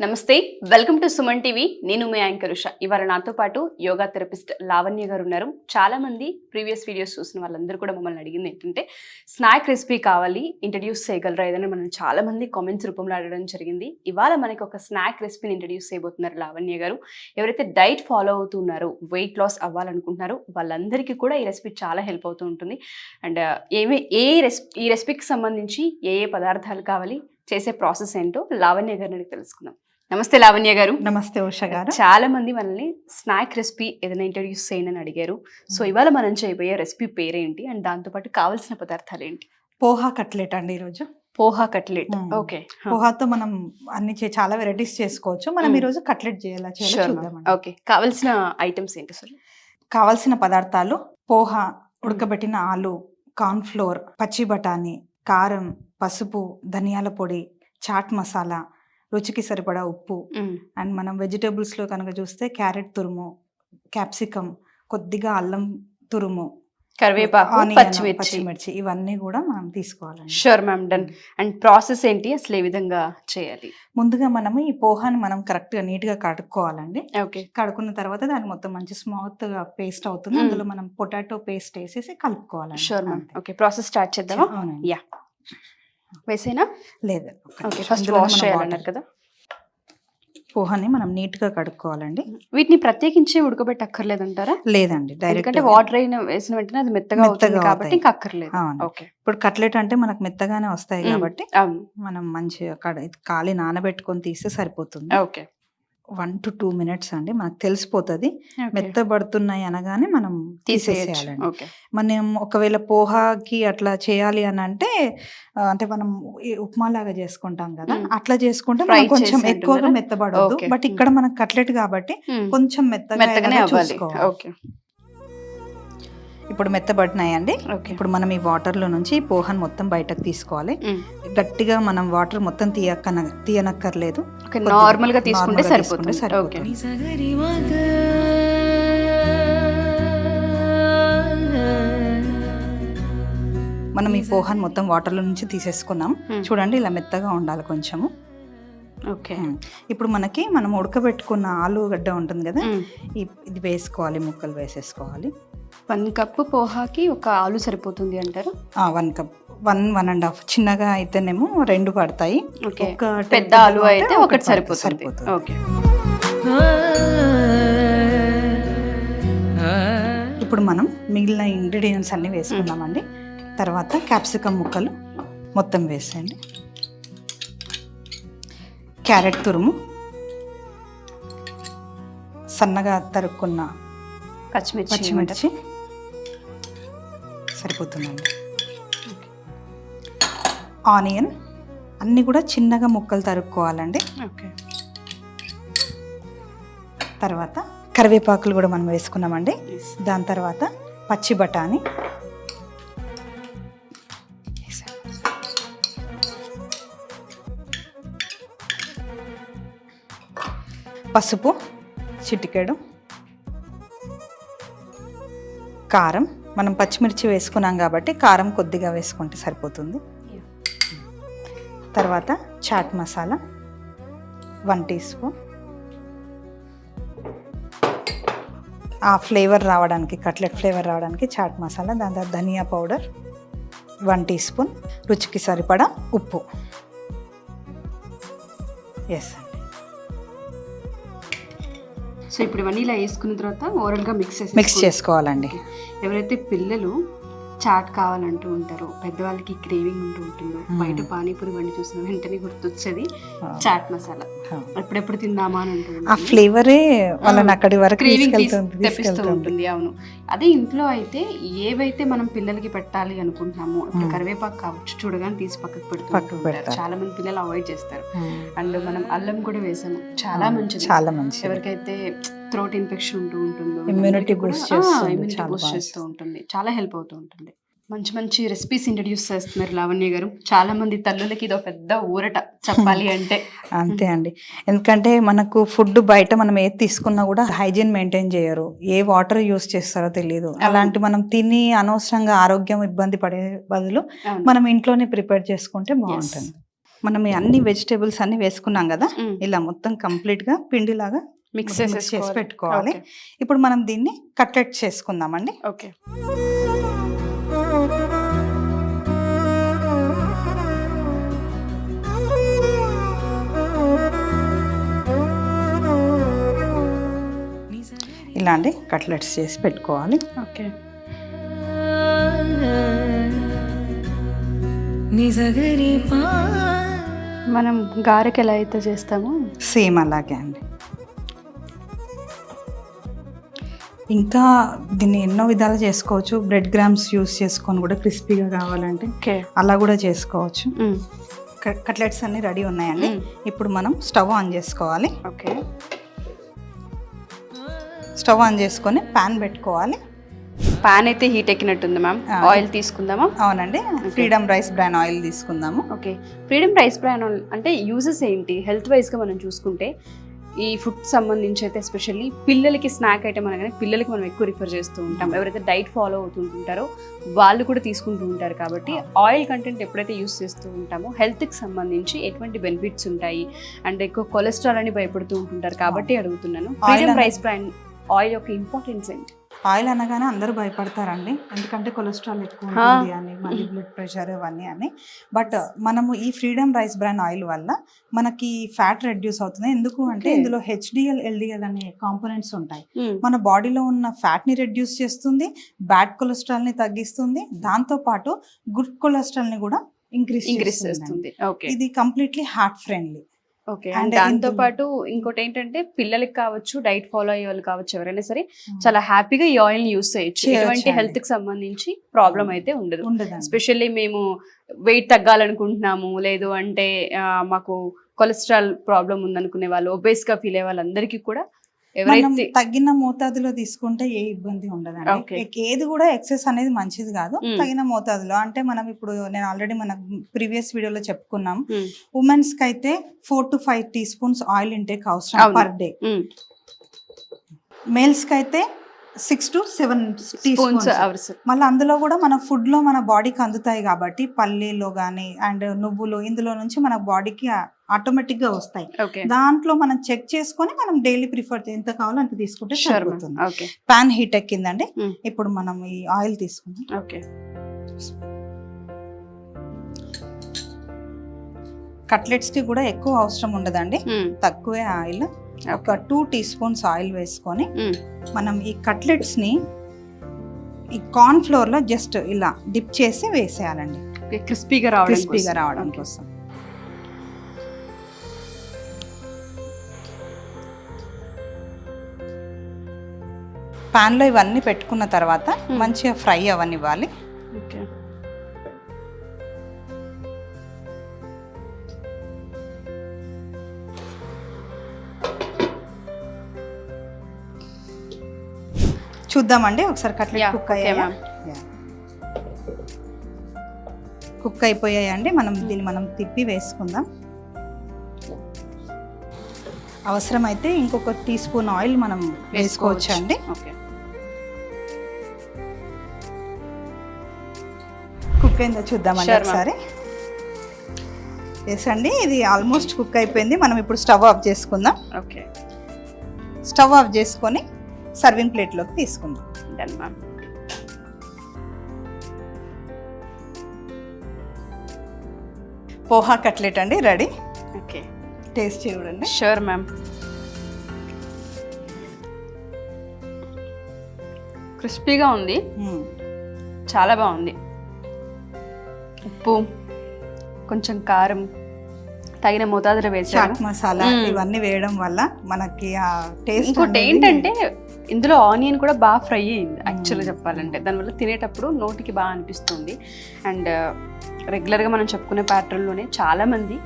నమస్తే, welcome to Suman TV. నేను మీ anchor Usha. ఇవాళ నాతో పాటు యోగా థెరపిస్ట్ లావణ్య గారు ఉన్నారు. చాలా మంది ప్రీవియస్ వీడియోస్ చూసిన వాళ్ళందరూ కూడా మమ్మల్ని అడిగింది ఏంటంటే స్నాక్ రెసిపీ కావాలి, ఇంట్రడ్యూస్ చేయగలరా ఏదైనా. మనం చాలా మంది కామెంట్స్ రూపంలో అడగడం జరిగింది. ఇవాళ మనకి ఒక స్నాక్ రెసిపీని ఇంట్రడ్యూస్ చేయబోతున్నారు లావణ్య గారు. ఎవరైతే డైట్ ఫాలో అవుతున్నారో, వెయిట్ లాస్ అవ్వాలనుకుంటున్నారో వాళ్ళందరికీ కూడా ఈ రెసిపీ చాలా హెల్ప్ అవుతూ ఉంటుంది. అండ్ ఈ రెసిపీకి సంబంధించి ఏ పదార్థాలు కావాలి, చేసే ప్రాసెస్ ఏంటో లావణ్య గారిని తెలుసుకుందాం. నమస్తే లావణ్య గారు. నమస్తే ఉష గారు. చాలా మంది మనల్ని స్నాక్ రెసిపీ ఏదైనా ఇంట్రడ్యూస్ చేయండి అని అడిగారు. సో ఇవాళ మనం చేయబోయే రెసిపీ పేరేంటి అండ్ దాంతోపాటు కావాల్సిన పదార్థాలు ఏంటి? పోహా కట్లెట్ అండి ఈరోజు. పోహా కట్లెట్. ఓకే. పోహాతో మనం అన్ని చాలా వెరైటీస్ చేసుకోవచ్చు. మనం ఈరోజు కట్లెట్ చేయాలా చూద్దాం. ఓకే, కావాల్సిన ఐటమ్స్ ఏంటి సార్? కావాల్సిన పదార్థాలు పోహా, ఉడకబెట్టిన ఆలు, కార్న్ ఫ్లోర్, పచ్చి బఠానీ, కారం, పసుపు, ధనియాల పొడి, చాట్ మసాలా, రుచికి సరిపడా ఉప్పు. అండ్ మనం వెజిటేబుల్స్ లో కనుక చూస్తే క్యారెట్ తురుము, క్యాప్సికమ్, కొద్దిగా అల్లం తురుము, కరివేపాకు, పచ్చిమిర్చి, ఇవన్నీ కూడా మనం తీసుకోవాలండి. Sure ma'am, done. And process ఏంటి, అసలు ఏ విధంగా చేయాలి? ముందుగా మనము ఈ పోహాని మనం కరెక్ట్ గా నీట్ గా కడుక్కోవాలండి. ఓకే. కడుక్కున్న తర్వాత దాన్ని మొత్తం మంచి స్మూత్ గా పేస్ట్ అవుతుంది. అందులో మనం పొటాటో పేస్ట్ వేసేసి కలుపుకోవాలండి. Sure ma'am. Okay, process start చేద్దామా? యా, వేసేనా? లేదు, ఫస్ట్ వాష్ చేయాలన్నారు కదా. పోహాని మనం నీట్ గా కడుక్కోవాలండి. వీటిని ప్రత్యేకించి ఉడకబెట్టక్కర్లేదంటారా? లేదండి, డైరెక్ట్ వాటర్ అయినా వేసిన వెంటనే అది మెత్తగా అవుతుంది కాబట్టి ఇంకా అక్కర్లేదు. ఓకే. ఇప్పుడు కట్లెట్ అంటే మనకు మెత్తగానే వస్తాయి కాబట్టి మనం మంచిగా కాలి నానబెట్టుకొని తీస్తే సరిపోతుంది. ఓకే. 1 to 2 minutes అండి, మనకు తెలిసిపోతుంది. మెత్తబడుతున్నాయి అనగానే మనం తీసేసేయాలండి. మనం ఒకవేళ పోహాకి అట్లా చేయాలి అని అంటే మనం ఉప్మా లాగా చేసుకుంటాం కదా, అట్లా చేసుకుంటే మనం కొంచెం ఎక్కువగా మెత్తబడదు. బట్ ఇక్కడ మనకు కట్లెట్ కాబట్టి కొంచెం మెత్తగానే చూసుకోవాలి. ఇప్పుడు మెత్తబడినాయండి. ఇప్పుడు మనం ఈ వాటర్ లో నుంచి పోహాన్ మొత్తం బయటకు తీసుకోవాలి. గట్టిగా మనం వాటర్ మొత్తం తీయనక్కర్లేదు, నార్మల్ గా తీసుకుంటే సరిపోతుంది. మనం ఈ పోహాన్ మొత్తం వాటర్ లో నుంచి తీసేసుకున్నాం. చూడండి, ఇలా మెత్తగా ఉండాలి కొంచెము. ఓకే. ఇప్పుడు మనం ఉడకబెట్టుకున్న ఆలుగడ్డ ఉంటుంది కదా, ఇది వేసుకోవాలి, ముక్కలు వేసేసుకోవాలి. 1 కప్ పోహాకి ఒక ఆలు సరిపోతుంది అంటారు? 1 కప్, 1.5. చిన్నగా అయితేనేమో 2 పడతాయి. ఒక పెద్ద ఆలు అయితే ఒకటి సరిపోతుంది. ఓకే. ఇప్పుడు మనం మిగిలిన ఇంగ్రీడియంట్స్ అన్ని వేసుకున్నామండి. తర్వాత క్యాప్సికమ్ ముక్కలు మొత్తం వేసేయండి. క్యారెట్ తురుము, సన్నగా తరుక్కున్న పచ్చిమిర్చి సరిపోతుందండి. ఆనియన్ అన్ని కూడా చిన్నగా ముక్కలు తరుక్కోవాలండి. ఓకే. తర్వాత కరివేపాకులు కూడా మనం వేసుకున్నామండి. దాని తర్వాత పచ్చి బఠానీ, పసుపు చిటికెడు, కారం, మనం పచ్చిమిర్చి వేసుకున్నాం కాబట్టి కారం కొద్దిగా వేసుకుంటే సరిపోతుంది. తర్వాత చాట్ మసాలా 1 teaspoon. ఆ ఫ్లేవర్ రావడానికి, కట్లెట్ ఫ్లేవర్ రావడానికి చాట్ మసాలా. దాని తర్వాత ధనియా పౌడర్ 1 teaspoon. రుచికి సరిపడా ఉప్పు. ఎస్. సో ఇప్పుడు ఇవన్నీ ఇలా వేసుకున్న తర్వాత ఓవరాల్ గా మిక్స్ చేసుకోవాలండి. ఎవరైతే పిల్లలు చాట్ కావాలంటూ ఉంటారో, పెద్దవాళ్ళకి క్రేవింగ్ ఉంటూ ఉంటుందో, బయట పానీపూరి బండి చూసిన వెంటనే గుర్తొచ్చేది చాట్ మసాలా. ఎప్పుడెప్పుడు తిందామా అని ఉంటుంది. ఆ ఫ్లేవరే వాళ్ళని అక్కడి వరకు తెప్పిస్తూ ఉంటుంది. అవును. అదే ఇంట్లో అయితే ఏవైతే మనం పిల్లలకి పెట్టాలి అనుకుంటున్నామో, ఇప్పుడు కరివేపాకు కావచ్చు, చూడగానే తీసి పక్కకు పెడుతుంటారు. చాలా మంది పిల్లలు అవాయిడ్ చేస్తారు. అండ్ మనం అల్లం కూడా వేసాము, చాలా మంచిది. ఎవరికైతే థ్రోట్ ఇన్ఫెక్షన్ ఉంటూ ఉంటుందో, ఇమ్యూనిటీ బూస్ట్ చేస్తూ ఉంటుంది, చాలా హెల్ప్ అవుతూ ఉంటుంది. మంచి మంచి రెసిపీస్ ఇంట్రడ్యూస్ చేస్తున్నారు లావణ్య గారు. చాలా మంది తల్లులకి ఇదో పెద్ద ఊరట చెప్పాలి అంటే. అంతే అండి, ఎందుకంటే మనకు ఫుడ్ బయట మనం ఏది తీసుకున్నా కూడా హైజీన్ మెయింటైన్ చేయరు, ఏ వాటర్ యూస్ చేస్తారో తెలియదు. అలాంటి మనం తిని అనవసరంగా ఆరోగ్యం ఇబ్బంది పడే బదులు మనం ఇంట్లోనే ప్రిపేర్ చేసుకుంటే బాగుంటుంది. మనం ఈ అన్ని వెజిటేబుల్స్ అన్ని వేసుకున్నాం కదా, మ్మ్. ఇలా మొత్తం కంప్లీట్ గా పిండిలాగా మిక్స్ చేసి చేసేసుకోవాలి. పెట్టుకోవాలి. ఓకే. ఇప్పుడు మనం దీన్ని కట్లెట్ చేసుకుందామండి. ఓకే. ఇలా అండి కట్లెట్స్ చేసి పెట్టుకోవాలి. ఓకే. మనం గారెకి ఎలా అయితే చేస్తామో సేమ్ అలాగే అండి. ఇంకా దీన్ని ఎన్నో విధాలు చేసుకోవచ్చు. బ్రెడ్ గ్రామ్స్ యూస్ చేసుకొని కూడా క్రిస్పీగా కావాలంటే ఓకే. అలా కూడా చేసుకోవచ్చు. మ్మ్. కట్లెట్స్ అన్ని రెడీ ఉన్నాయండి. మ్మ్. ఇప్పుడు మనం స్టవ్ ఆన్ చేసుకోవాలి. ఓకే. స్టవ్ ఆన్ చేసుకొని ప్యాన్ పెట్టుకోవాలి. పాన్ అయితే హీట్ ఎక్కినట్టుంది మ్యామ్. ఆయిల్ తీసుకుందామా? అవునండి, ఫ్రీడమ్ రైస్ బ్రాన్ ఆయిల్ తీసుకుందాము. Okay. Freedom rice bran oil అంటే యూజెస్ ఏంటి హెల్త్ వైజ్గా మనం చూసుకుంటే? ఈ ఫుడ్ సంబంధించి అయితే ఎస్పెషల్లీ పిల్లలకి స్నాక్ ఐటమ్ అనగానే పిల్లలకి మనం ఎక్కువ రిఫర్ చేస్తూ ఉంటాం. ఎవరైతే డైట్ ఫాలో అవుతుంటారో వాళ్ళు కూడా తీసుకుంటూ ఉంటారు. కాబట్టి ఆయిల్ కంటెంట్ ఎప్పుడైతే యూస్ చేస్తూ ఉంటామో హెల్త్కి సంబంధించి ఎటువంటి బెనిఫిట్స్ ఉంటాయి అండ్ ఎక్కువ కొలెస్ట్రాల్ అని భయపడుతూ ఉంటుంటారు. కాబట్టి అడుగుతున్నాను, ఫ్రీడమ్ రైస్ బ్రాన్ ఆయిల్ యొక్క ఇంపార్టెన్స్ ఏంటి? ఆయిల్ అనగానే అందరూ భయపడతారండి, ఎందుకంటే కొలెస్ట్రాల్ ఎక్కువ ఉంటుంది అని, మళ్ళీ బ్లడ్ ప్రెషర్ ఇవన్నీ అని. బట్ మనము ఈ ఫ్రీడమ్ రైస్ బ్రాన్ ఆయిల్ వల్ల మనకి ఫ్యాట్ రెడ్యూస్ అవుతుంది. ఎందుకు అంటే ఇందులో HDL, LDL అనే కాంపోనెంట్స్ ఉంటాయి. మన బాడీలో ఉన్న ఫ్యాట్ ని రెడ్యూస్ చేస్తుంది, బ్యాడ్ కొలెస్ట్రాల్ ని తగ్గిస్తుంది, దాంతో పాటు గుడ్ కొలెస్ట్రాల్ ని కూడా ఇంక్రీజ్ చేస్తుంది. ఇది completely heart friendly. Okay. And దాంతో పాటు ఇంకోటి ఏంటంటే పిల్లలకి కావచ్చు, డైట్ ఫాలో అయ్యే వాళ్ళు కావచ్చు, ఎవరైనా సరే చాలా హ్యాపీగా ఈ ఆయిల్ యూస్ చేయొచ్చు. ఎటువంటి హెల్త్ కి సంబంధించి ప్రాబ్లం అయితే ఉండదు. ఎస్పెషల్లీ మేము వెయిట్ తగ్గాలనుకుంటున్నాము, లేదు అంటే మాకు కొలెస్ట్రాల్ ప్రాబ్లం ఉందనుకునే వాళ్ళు, ఒబేస్ గా ఫీల్ అయ్యే వాళ్ళందరికీ కూడా ఎవరైతే తగిన మోతాదులో తీసుకుంటే ఏ ఇబ్బంది ఉండదండి. ఏది కూడా ఎక్సెస్ అనేది మంచిది కాదు. తగిన మోతాదులో అంటే మనం ఇప్పుడు నేను ఆల్రెడీ మన ప్రీవియస్ వీడియోలో చెప్పుకున్నాం, ఉమెన్స్ కి అయితే 4 to 5 teaspoons ఆయిల్ ఇంటేక్ అవసరం పర్ డే. మేల్స్ కి అయితే 6 to 7 teaspoons. మళ్ళీ అందులో కూడా మన ఫుడ్ లో మన బాడీకి అందుతాయి కాబట్టి పల్లీలో గానీ అండ్ నువ్వులు, ఇందులో నుంచి మన బాడీకి ఆటోమేటిక్ గా వస్తాయి. దాంట్లో మనం చెక్ చేసుకొని మనం డైలీ ప్రిఫర్ ఎంత కావాలో అంత తీసుకుంటే సరిపోతుంది. పాన్ హీట్ ఎక్కిందండి. ఇప్పుడు మనం ఈ ఆయిల్ తీసుకుందాం. ఓకే. కట్లెట్స్ కి కూడా ఎక్కువ అవసరం ఉండదండి, తక్కువే ఆయిల్. ఒక 2 teaspoons ఆయిల్ వేసుకొని మనం ఈ కట్లెట్స్ ని ఈ కార్న్ ఫ్లోర్ లో జస్ట్ ఇలా డిప్ చేసి వేసేయాలండి, క్రిస్పీగా రావడం కోసం. పాన్ లో ఇవన్నీ పెట్టుకున్న తర్వాత మంచిగా ఫ్రై అవనివ్వాలి. ఓకే. చూద్దామండి ఒకసారి కట్లెట్ కుక్ అయ్యాయా? కుక్ అయిపోయాయండి. దీన్ని మనం తిప్పి వేసుకుందాం. అవసరమైతే ఇంకొక teaspoon ఆయిల్ మనం వేసుకోవచ్చు అండి. కుక్ అయిందో చూద్దామండి ఒకసారి. ఎస్ అండి, ఇది ఆల్మోస్ట్ కుక్ అయిపోయింది. మనం ఇప్పుడు స్టవ్ ఆఫ్ చేసుకుందాం. ఓకే. స్టవ్ ఆఫ్ చేసుకొని సర్వింగ్ ప్లేట్లోకి తీసుకుందాం. Done ma'am. పోహా కట్లెట్ అండి రెడీ. ఓకే. టేస్ట్ చూడండి. Sure ma'am. క్రిస్పీగా ఉంది, చాలా బాగుంది. ఉప్పు, కొంచెం కారం, తగిన మోతాదులో వేసారు. చాట్ మసాలా ఇవన్నీ వేయడం వల్ల మనకి ఆ టేస్ట్. ఇంకోటి ఏంటంటే ఇందులో ఆనియన్ కూడా బాగా ఫ్రై అయింది యాక్చువల్గా చెప్పాలంటే. దానివల్ల తినేటప్పుడు నోటికి బాగా అనిపిస్తుంది. అండ్ రెగ్యులర్గా మనం చెప్పుకునే ప్యాటర్న్లోనే చాలామంది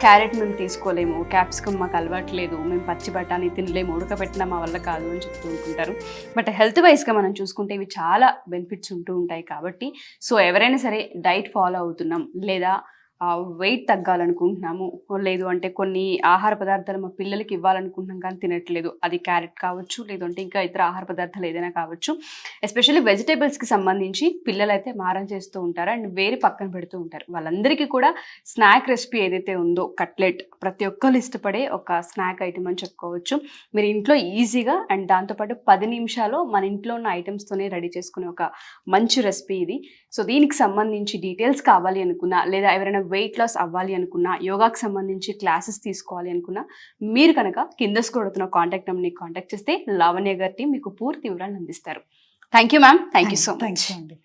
క్యారెట్ మేము తీసుకోలేము, క్యాప్సికమ్ మాకు అలవాట్లేదు, మేము పచ్చి బఠానీ తినలేము, ఉడకబెట్టినా మా వల్ల కాదు అని చెప్తూ ఉంటుంటారు. బట్ హెల్త్ వైజ్గా మనం చూసుకుంటే ఇవి చాలా బెనిఫిట్స్ ఉంటూ ఉంటాయి. కాబట్టి సో ఎవరైనా సరే డైట్ ఫాలో అవుతున్నాం లేదా వెయిట్ తగ్గాలనుకుంటున్నాము, లేదు అంటే కొన్ని ఆహార పదార్థాలు మా పిల్లలకి ఇవ్వాలనుకుంటున్నాం కానీ తినట్లేదు, అది క్యారెట్ కావచ్చు, లేదంటే ఇంకా ఇతర ఆహార పదార్థాలు ఏదైనా కావచ్చు. ఎస్పెషల్లీ వెజిటేబుల్స్కి సంబంధించి పిల్లలు అయితే మారం చేస్తూ ఉంటారు అండ్ వేరే పక్కన పెడుతూ ఉంటారు. వాళ్ళందరికీ కూడా స్నాక్ రెసిపీ ఏదైతే ఉందో కట్లెట్ ప్రతి ఒక్కరు ఇష్టపడే ఒక స్నాక్ ఐటమ్ అని చెప్పుకోవచ్చు. మీరు ఇంట్లో ఈజీగా అండ్ దాంతోపాటు 10 నిమిషాలు మన ఇంట్లో ఉన్న ఐటమ్స్తోనే రెడీ చేసుకునే ఒక మంచి రెసిపీ ఇది. సో దీనికి సంబంధించి డీటెయిల్స్ కావాలి అనుకున్నా, లేదా ఎవరైనా వెయిట్ లాస్ అవ్వాలి అనుకున్నా, యోగాకి సంబంధించి క్లాసెస్ తీసుకోవాలి అనుకున్నా, మీరు కనుక కింద స్క్రోల్ అవుతున్న కాంటాక్ట్ నెంబర్ని కాంటాక్ట్ చేస్తే లావణ్య గారి టీం మీకు పూర్తి వివరాలు అందిస్తారు. Thank you ma'am, thank you so much. Thanks అండి.